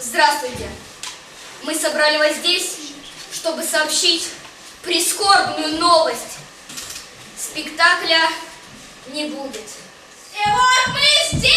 Здравствуйте! Мы собрали вас здесь, чтобы сообщить прискорбную новость. Спектакля не будет. И вот мы здесь!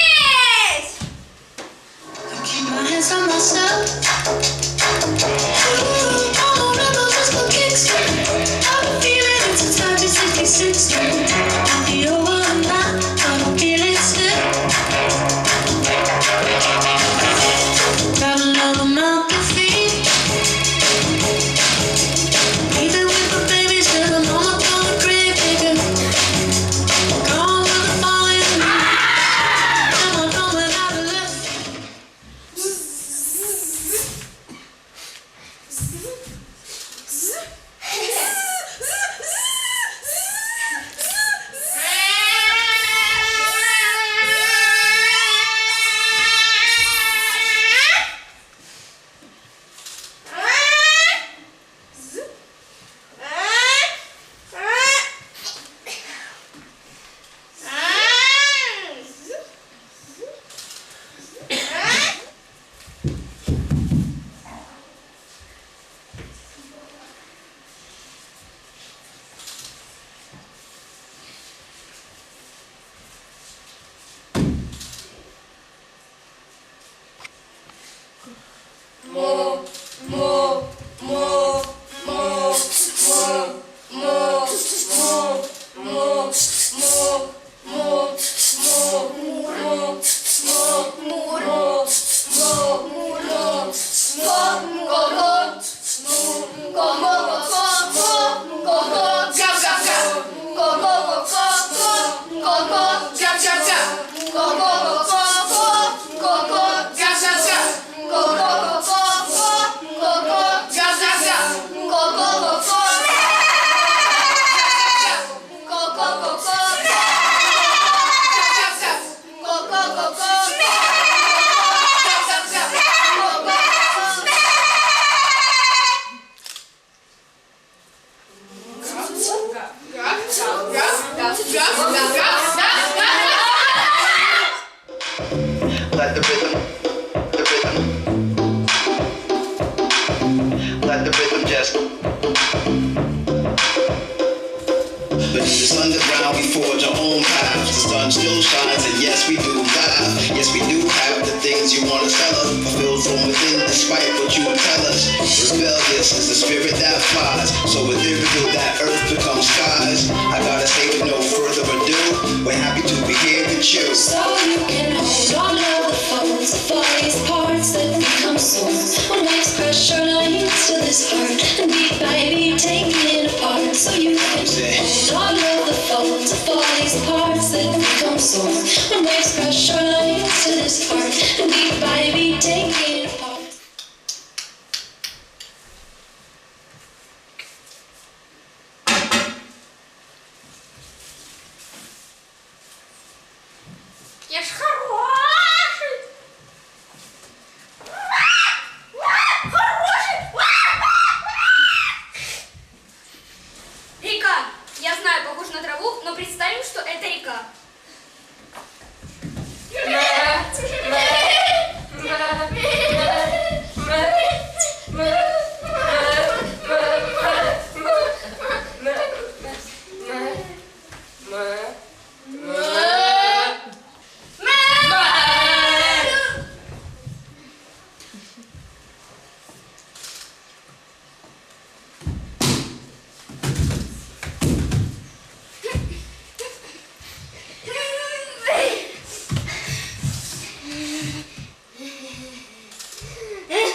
Let the rhythm just. Beneath this underground, we forge our own paths. The sun still shines, and yes, we do laugh. Yes, we do have the things you want to tell us, fulfilled from within, despite what you would tell us. Rebellious is the spirit that flies, so ethereal that earth becomes skies. I gotta say with no further ado, we're happy to be here with you. So you can hold all of the folds of all these parts that become swords. One makes pressure lines to this heart, and beat by beat taking it apart. So you can hold all of the folds of all these parts that become swords. One makes pressure lines to this heart, and beat by beat taking it apart. Я ж хороший! Хороший! Река. Я знаю, похож на траву, но представим, что это река.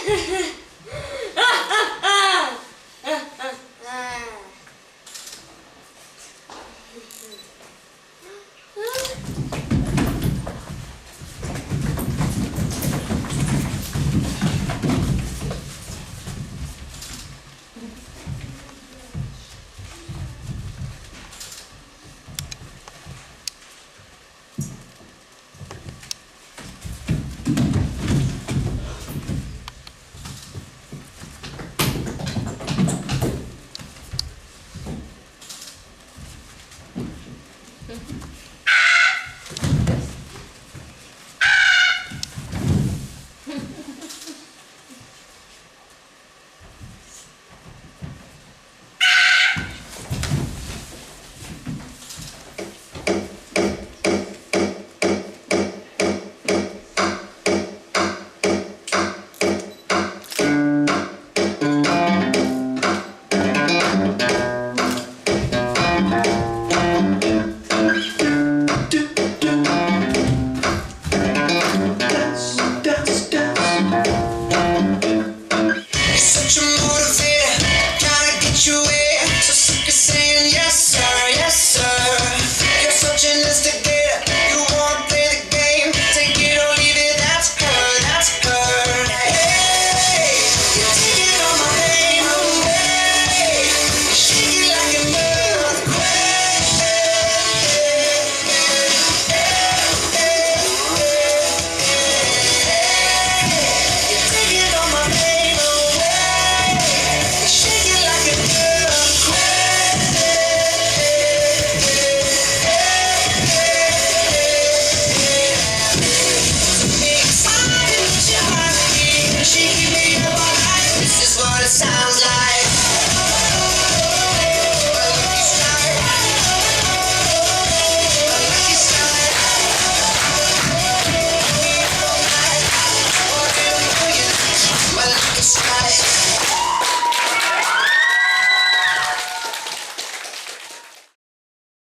Ha ha ha.